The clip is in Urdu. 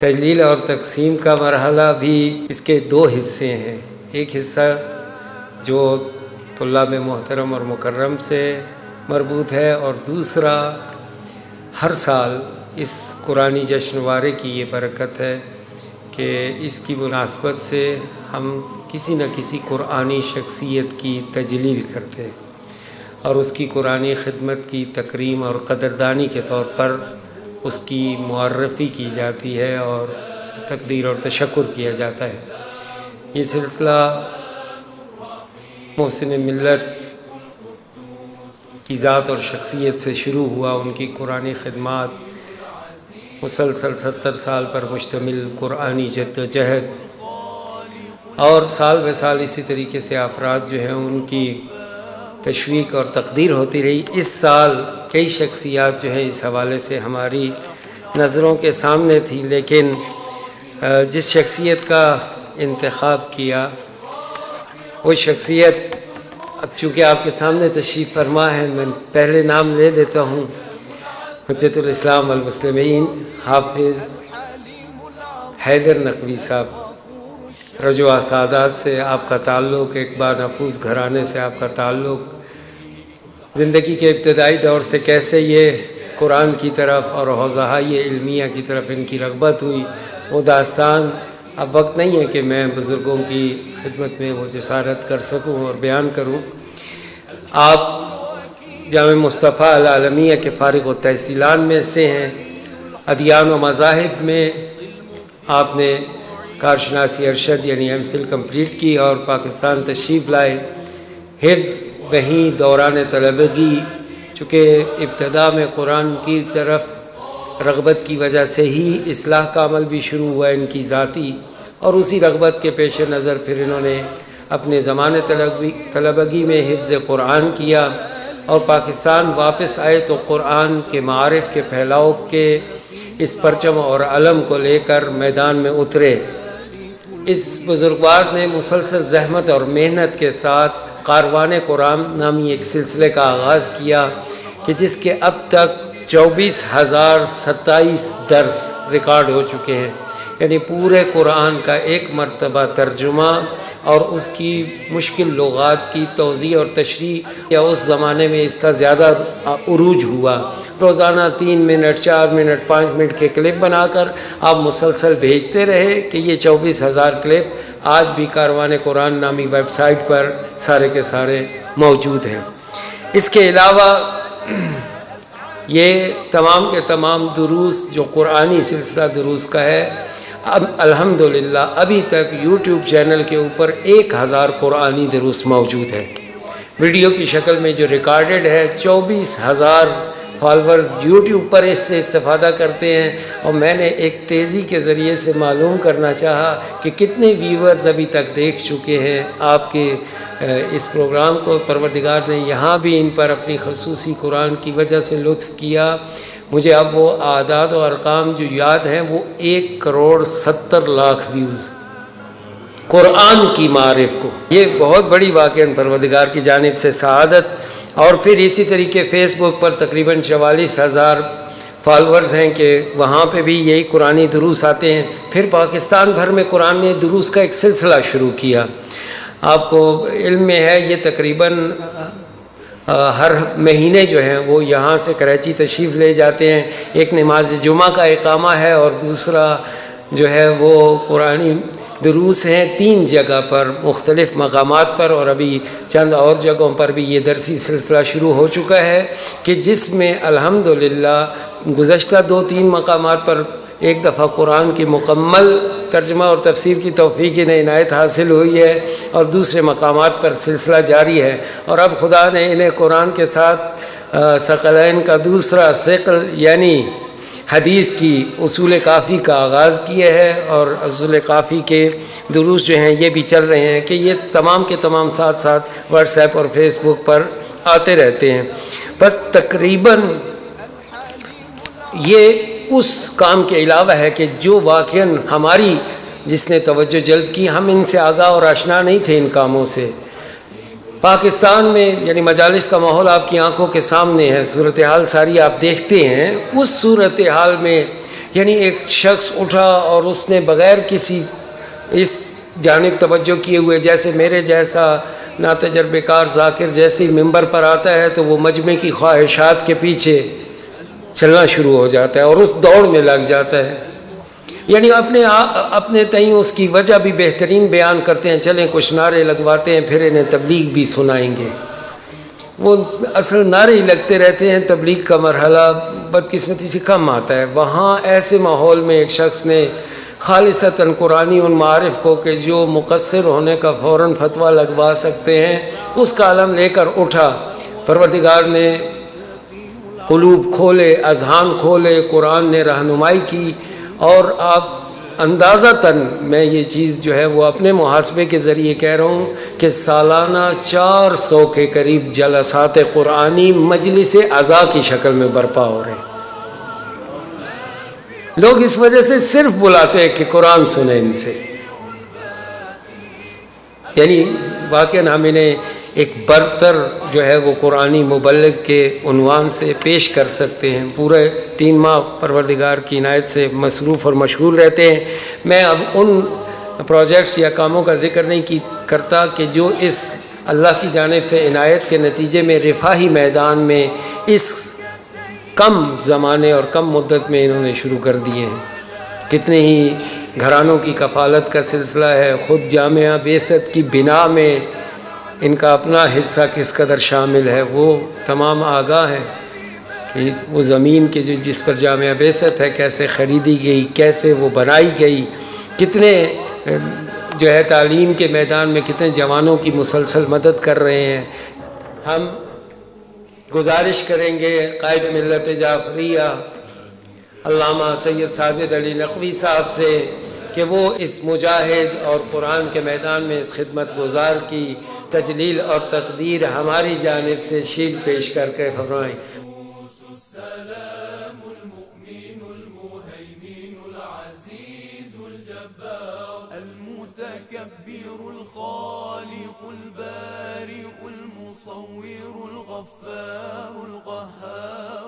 تجلیل اور تقسیم کا مرحلہ بھی اس کے دو حصے ہیں، ایک حصہ جو طلاب محترم اور مکرم سے مربوط ہے، اور دوسرا ہر سال اس قرآنی جشنوارے کی یہ برکت ہے کہ اس کی مناسبت سے ہم کسی نہ کسی قرآنی شخصیت کی تجلیل کرتے ہیں اور اس کی قرآنی خدمت کی تکریم اور قدردانی کے طور پر اس کی معرفی کی جاتی ہے اور تقدیر اور تشکر کیا جاتا ہے۔ یہ سلسلہ محسن ملت کی ذات اور شخصیت سے شروع ہوا، ان کی قرآنی خدمات، مسلسل 70 سال پر مشتمل قرآنی جد و جہد، اور سال بہ سال اسی طریقے سے افراد جو ہیں ان کی تشویق اور تقدیر ہوتی رہی۔ اس سال کئی شخصیات جو ہیں اس حوالے سے ہماری نظروں کے سامنے تھی، لیکن جس شخصیت کا انتخاب کیا وہ شخصیت اب چونکہ آپ کے سامنے تشریف فرما ہے، میں پہلے نام لے لیتا ہوں۔ حجت الاسلام والمسلمین حافظ حیدر نقوی صاحب، رجوع سعادات سے آپ کا تعلق، ایک بانفوذ گھرانے سے آپ کا تعلق، زندگی کے ابتدائی دور سے کیسے یہ قرآن کی طرف اور حوزہ علمیہ کی طرف ان کی رغبت ہوئی، وہ داستان اب وقت نہیں ہے کہ میں بزرگوں کی خدمت میں وہ جسارت کر سکوں اور بیان کروں۔ آپ جامع مصطفیٰ العالمیہ کے فارغ التحصیلان میں سے ہیں، ادیان و مذاہب میں آپ نے کارشناسی ارشد یعنی ایم فل کمپلیٹ کی اور پاکستان تشریف لائے۔ حفظ وہیں دوران طلبگی، چونکہ ابتدا میں قرآن کی طرف رغبت کی وجہ سے ہی اصلاح کا عمل بھی شروع ہوا ان کی ذاتی، اور اسی رغبت کے پیش نظر پھر انہوں نے اپنے زمانے طلبگی میں حفظ قرآن کیا، اور پاکستان واپس آئے تو قرآن کے معارف کے پھیلاؤ کے اس پرچم اور علم کو لے کر میدان میں اترے۔ اس بزرگوار نے مسلسل زحمت اور محنت کے ساتھ کاروان قرآن نامی ایک سلسلے کا آغاز کیا کہ جس کے اب تک 24,027 درس ریکارڈ ہو چکے ہیں، یعنی پورے قرآن کا ایک مرتبہ ترجمہ اور اس کی مشکل لغات کی توضیح اور تشریح، یا اس زمانے میں اس کا زیادہ عروج ہوا۔ روزانہ 3 منٹ 4 منٹ 5 منٹ کے کلپ بنا کر آپ مسلسل بھیجتے رہے کہ یہ 24,000 کلپ آج بھی کاروان قرآن نامی ویب سائٹ پر سارے کے سارے موجود ہیں۔ اس کے علاوہ یہ تمام کے تمام دروس جو قرآنی سلسلہ دروس کا ہے، اب الحمدللہ ابھی تک یوٹیوب چینل کے اوپر 1000 قرآنی دروس موجود ہے، ویڈیو کی شکل میں جو ریکارڈڈ ہے۔ 24,000 فالورز یوٹیوب پر اس سے استفادہ کرتے ہیں، اور میں نے ایک تیزی کے ذریعے سے معلوم کرنا چاہا کہ کتنے ویورز ابھی تک دیکھ چکے ہیں آپ کے اس پروگرام کو۔ پروردگار نے یہاں بھی ان پر اپنی خصوصی قرآن کی وجہ سے لطف کیا۔ مجھے اب وہ اعداد و ارقام جو یاد ہیں، وہ 1,70,00,000 ویوز قرآن کی معارف کو، یہ بہت بڑی واقعہ پروردگار کی جانب سے سعادت۔ اور پھر اسی طریقے فیس بک پر تقریباً 44,000 فالورز ہیں کہ وہاں پہ بھی یہی قرآنی دروس آتے ہیں۔ پھر پاکستان بھر میں قرآن نے دروس کا ایک سلسلہ شروع کیا۔ آپ کو علم میں ہے یہ تقریباً ہر مہینے جو ہیں وہ یہاں سے کراچی تشریف لے جاتے ہیں۔ ایک نماز جمعہ کا اقامہ ہے اور دوسرا جو ہے وہ قرآنی دروس ہیں 3 جگہ پر، مختلف مقامات پر، اور ابھی چند اور جگہوں پر بھی یہ درسی سلسلہ شروع ہو چکا ہے کہ جس میں الحمدللہ گزشتہ 2-3 مقامات پر ایک دفعہ قرآن کی مکمل ترجمہ اور تفسیر کی توفیق انہیں عنایت حاصل ہوئی ہے، اور دوسرے مقامات پر سلسلہ جاری ہے۔ اور اب خدا نے انہیں قرآن کے ساتھ ثقلین کا دوسرا ثقل یعنی حدیث کی اصول کافی کا آغاز کیا ہے، اور اصول کافی کے دروس جو ہیں یہ بھی چل رہے ہیں کہ یہ تمام کے تمام ساتھ ساتھ واٹس ایپ اور فیس بک پر آتے رہتے ہیں۔ بس تقریباً یہ اس کام کے علاوہ ہے کہ جو واقعاً ہماری جس نے توجہ جلب کی، ہم ان سے آگاہ اور آشنا نہیں تھے ان کاموں سے۔ پاکستان میں یعنی مجالس کا ماحول آپ کی آنکھوں کے سامنے ہے، صورتحال ساری آپ دیکھتے ہیں۔ اس صورتحال میں یعنی ایک شخص اٹھا اور اس نے بغیر کسی اس جانب توجہ کیے ہوئے، جیسے میرے جیسا ناتجربہ کار ذاکر جیسے ممبر پر آتا ہے تو وہ مجمع کی خواہشات کے پیچھے چلنا شروع ہو جاتا ہے اور اس دوڑ میں لگ جاتا ہے. یعنی اپنے تئیں اس کی وجہ بھی بہترین بیان کرتے ہیں، چلیں کچھ نعرے لگواتے ہیں پھر انہیں تبلیغ بھی سنائیں گے. وہ اصل نعرے ہی لگتے رہتے ہیں، تبلیغ کا مرحلہ بدقسمتی سے کم آتا ہے. وہاں ایسے ماحول میں ایک شخص نے خالصتاً قرآنی ان معارف کو کہ جو مقصر ہونے کا فوراً فتویٰ لگوا سکتے ہیں اس کا علم لے کر اٹھا. پروردگار نے قلوب کھولے، اذہان کھولے، قرآن نے رہنمائی کی. اور آپ اندازتاً میں یہ چیز جو ہے وہ اپنے محاسبے کے ذریعے کہہ رہا ہوں کہ سالانہ 400 کے قریب جلسات قرآنی مجلس اعضاء کی شکل میں برپا ہو رہے ہیں. لوگ اس وجہ سے صرف بلاتے ہیں کہ قرآن سنیں ان سے. یعنی واقعاً ہم انہیں ایک برتر جو ہے وہ قرآنی مبلغ کے عنوان سے پیش کر سکتے ہیں. پورے 3 ماہ پروردگار کی عنایت سے مصروف اور مشغول رہتے ہیں. میں اب ان پروجیکٹس یا کاموں کا ذکر نہیں کرتا کہ جو اس اللہ کی جانب سے عنایت کے نتیجے میں رفاہی میدان میں اس کم زمانے اور کم مدت میں انہوں نے شروع کر دیے ہیں. کتنے ہی گھرانوں کی کفالت کا سلسلہ ہے. خود جامعہ بعثت کی بنا میں ان کا اپنا حصہ کس قدر شامل ہے. وہ تمام آگاہ ہیں کہ وہ زمین کے جس پر جامعہ بعثت ہے کیسے خریدی گئی، کیسے وہ بنائی گئی، کتنے جو ہے تعلیم کے میدان میں کتنے جوانوں کی مسلسل مدد کر رہے ہیں. ہم گزارش کریں گے قائد ملت جعفریہ علامہ سید ساجد علی نقوی صاحب سے کہ وہ اس مجاہد اور قرآن کے میدان میں اس خدمت گزار کی تجلیل اور تقدیر ہماری جانب سے شیل پیش کر کے فرمائیں. السلام المؤمن المهيمن العزيز الجبار المتكبر الخالق البارئ المصور الغفار القهار